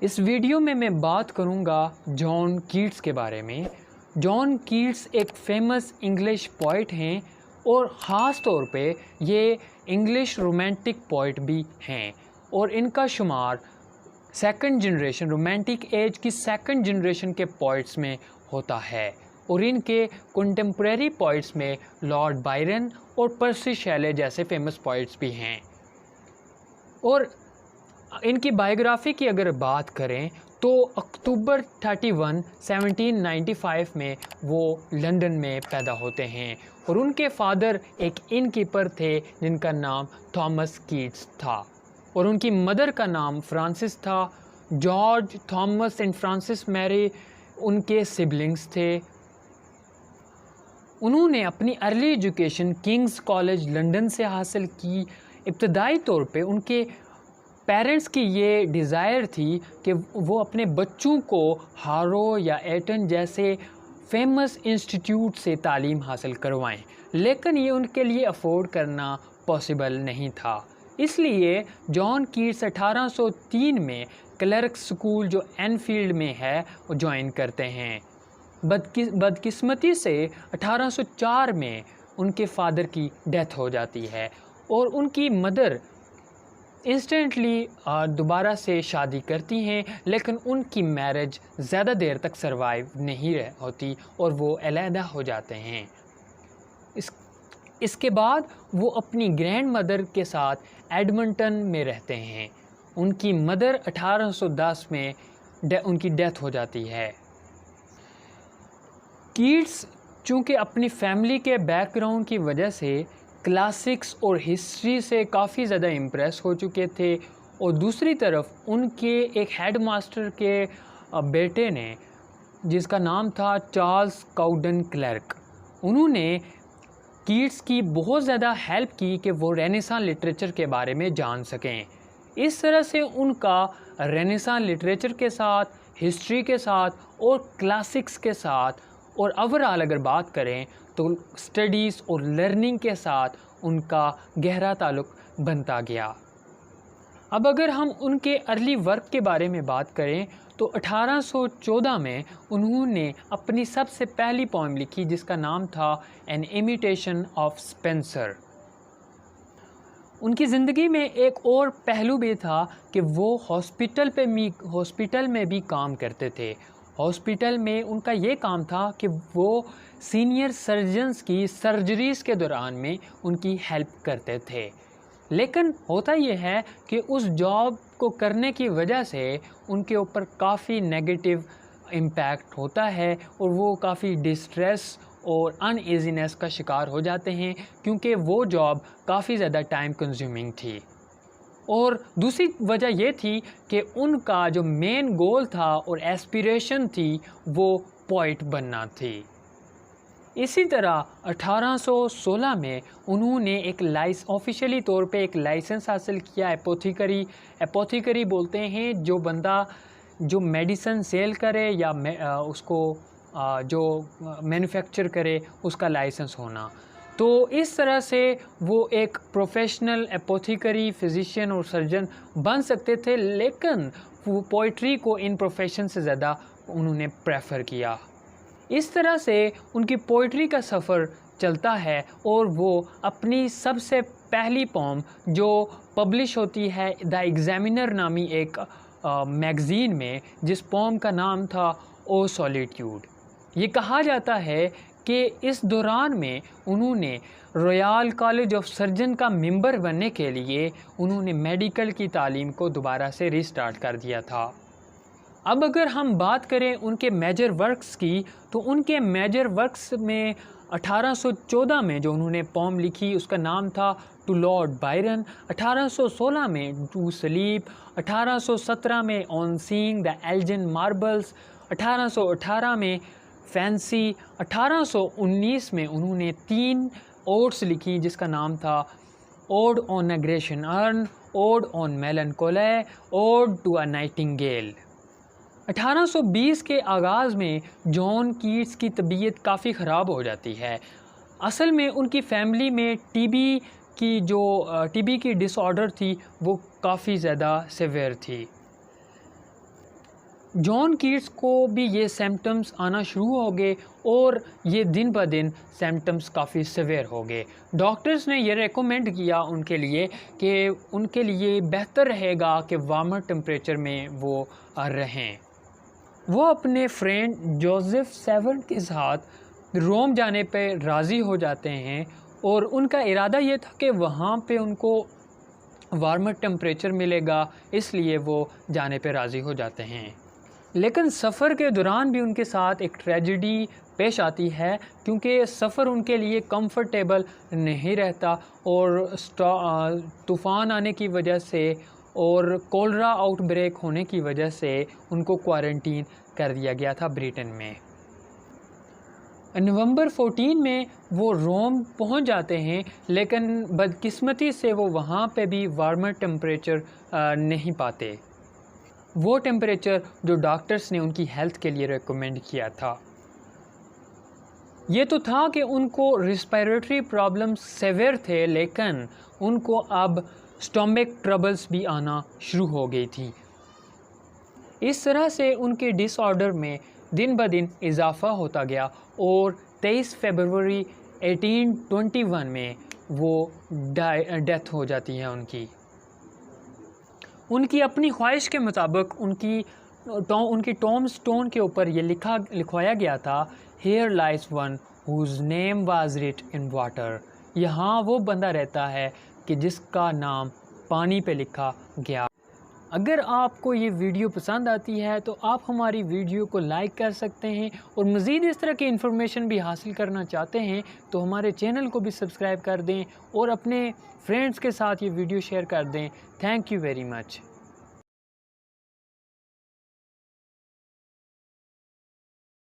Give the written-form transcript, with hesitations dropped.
इस वीडियो में मैं बात करूंगा जॉन कीट्स के बारे में। जॉन कीट्स एक फेमस इंग्लिश पोइट हैं और ख़ास तौर पे ये इंग्लिश रोमांटिक पोइट भी हैं और इनका शुमार सेकंड जनरेशन रोमांटिक एज की सेकंड जनरेशन के पोइट्स में होता है और इनके कंटेम्प्रेरी पोइट्स में लॉर्ड बायरन और पर्सी शेले जैसे फेमस पोइट्स भी हैं। और इनकी बायोग्राफी की अगर बात करें तो अक्टूबर 31, 1795 में वो लंदन में पैदा होते हैं और उनके फादर एक इनकीपर थे जिनका नाम थॉमस कीट्स था और उनकी मदर का नाम फ्रांसिस था। George, Thomas and Francis Mary उनके सिबलिंग्स थे। उन्होंने अपनी early education King's College London से हासिल की। इब्तदाई तौर पे उनके पेरेंट्स की ये डिज़ायर थी कि वो अपने बच्चों को हारो या एटन जैसे फेमस इंस्टीट्यूट से तालीम हासिल करवाएं, लेकिन ये उनके लिए अफोर्ड करना पॉसिबल नहीं था। इसलिए जॉन कीट्स 1803 में क्लर्क स्कूल जो एनफील्ड में है वो ज्वाइन करते हैं। बदकिस्मती से 1804 में उनके फादर की डेथ हो जाती है और उनकी मदर इंस्टेंटली दोबारा से शादी करती हैं, लेकिन उनकी मैरिज ज़्यादा देर तक सरवाइव नहीं होती और वो अलहदा हो जाते हैं। इसके बाद वो अपनी ग्रैंड मदर के साथ एडमंटन में रहते हैं। उनकी मदर 1810 में उनकी डेथ हो जाती है। कीट्स चूँकि अपनी फैमिली के बैकग्राउंड की वजह से क्लासिक्स और हिस्ट्री से काफ़ी ज़्यादा इम्प्रेस हो चुके थे और दूसरी तरफ उनके एक हेडमास्टर के बेटे ने जिसका नाम था चार्ल्स काउडन क्लर्क, उन्होंने कीट्स की बहुत ज़्यादा हेल्प की कि वो रेनेसां लिटरेचर के बारे में जान सकें। इस तरह से उनका रेनेसां लिटरेचर के साथ, हिस्ट्री के साथ और क्लासिक्स के साथ और ओवरऑल अगर बात करें तो स्टडीज़ और लर्निंग के साथ उनका गहरा ताल्लुक़ बनता गया। अब अगर हम उनके अर्ली वर्क के बारे में बात करें तो 1814 में उन्होंने अपनी सबसे पहली पोएम लिखी जिसका नाम था एन इमिटेशन ऑफ स्पेंसर। उनकी ज़िंदगी में एक और पहलू भी था कि वो हॉस्पिटल में भी काम करते थे। हॉस्पिटल में उनका ये काम था कि वो सीनियर सर्जन्स की सर्जरीज़ के दौरान में उनकी हेल्प करते थे। लेकिन होता ये है कि उस जॉब को करने की वजह से उनके ऊपर काफ़ी नेगेटिव इम्पैक्ट होता है और वो काफ़ी डिस्ट्रेस और अनईजीनेस का शिकार हो जाते हैं क्योंकि वो जॉब काफ़ी ज़्यादा टाइम कंज्यूमिंग थी। और दूसरी वजह ये थी कि उनका जो मेन गोल था और एस्पिरेशन थी वो पोइट बनना थी। इसी तरह 1816 में उन्होंने एक ऑफिशियली तौर पे एक लाइसेंस हासिल किया। एपोथेकरी बोलते हैं जो बंदा जो मेडिसिन सेल करे या उसको जो मैन्युफैक्चर करे उसका लाइसेंस होना। तो इस तरह से वो एक प्रोफेशनल एपोथेकरी, फिजिशियन और सर्जन बन सकते थे, लेकिन वो पोइट्री को इन प्रोफेशन से ज़्यादा उन्होंने प्रेफर किया। इस तरह से उनकी पोइट्री का सफ़र चलता है और वो अपनी सबसे पहली पोम जो पब्लिश होती है द एग्जामिनर नामी एक मैगज़ीन में, जिस पोम का नाम था ओ सॉलिट्यूड। ये कहा जाता है कि इस दौरान में उन्होंने रॉयल कॉलेज ऑफ सर्जन का मेंबर बनने के लिए उन्होंने मेडिकल की तालीम को दोबारा से रिस्टार्ट कर दिया था। अब अगर हम बात करें उनके मेजर वर्क्स की तो उनके मेजर वर्क्स में 1814 में जो उन्होंने पोम लिखी उसका नाम था टू लॉर्ड बायरन, 1816 में टू स्लीप, 1817 में on seeing the Elgin marbles, 1818 में फैंसी, 1819 में उन्होंने 3 ओड्स लिखी जिसका नाम था ode on a Grecian urn, ode on melancholy, ode to a nightingale. 1820 के आगाज़ में जॉन कीट्स की तबीयत काफ़ी ख़राब हो जाती है। असल में उनकी फैमिली में टीबी की डिसऑर्डर थी वो काफ़ी ज़्यादा सिवियर थी। जॉन कीट्स को भी ये सिम्टम्स आना शुरू हो गए और ये दिन ब दिन सिम्टम्स काफ़ी सीवियर हो गए। डॉक्टर्स ने ये रेकमेंड किया उनके लिए कि उनके लिए बेहतर रहेगा कि वार्मर टेम्परेचर में वो रहें। वो अपने फ्रेंड जोसेफ सेवर्ट के साथ रोम जाने पे राज़ी हो जाते हैं और उनका इरादा ये था कि वहाँ पे उनको वार्मर टेम्परेचर मिलेगा, इसलिए वो जाने पे राज़ी हो जाते हैं। लेकिन सफ़र के दौरान भी उनके साथ एक ट्रेजेडी पेश आती है, क्योंकि सफ़र उनके लिए कंफर्टेबल नहीं रहता और तूफ़ान आने की वजह से और कोलरा आउटब्रेक होने की वजह से उनको क्वारंटीन कर दिया गया था ब्रिटेन में। नवंबर 14 में वो रोम पहुंच जाते हैं, लेकिन बदकिस्मती से वो वहाँ पे भी वार्मर टेम्परेचर नहीं पाते, वो टेम्परेचर जो डॉक्टर्स ने उनकी हेल्थ के लिए रेकमेंड किया था। ये तो था कि उनको रिस्पिरेटरी प्रॉब्लम्स सेवियर थे, लेकिन उनको अब स्टमक ट्रबल्स भी आना शुरू हो गई थी। इस तरह से उनके डिसऑर्डर में दिन ब दिन इजाफ़ा होता गया और 23 फरवरी 1821 में वो डेथ हो जाती है उनकी अपनी ख्वाहिश के मुताबिक उनकी टॉम स्टोन के ऊपर ये लिखवाया गया था, here lies one whose name was writ in water. यहाँ वो बंदा रहता है कि जिसका नाम पानी पे लिखा गया। अगर आपको ये वीडियो पसंद आती है तो आप हमारी वीडियो को लाइक कर सकते हैं, और मज़ीद इस तरह की इन्फॉर्मेशन भी हासिल करना चाहते हैं तो हमारे चैनल को भी सब्सक्राइब कर दें और अपने फ्रेंड्स के साथ ये वीडियो शेयर कर दें। Thank you very much.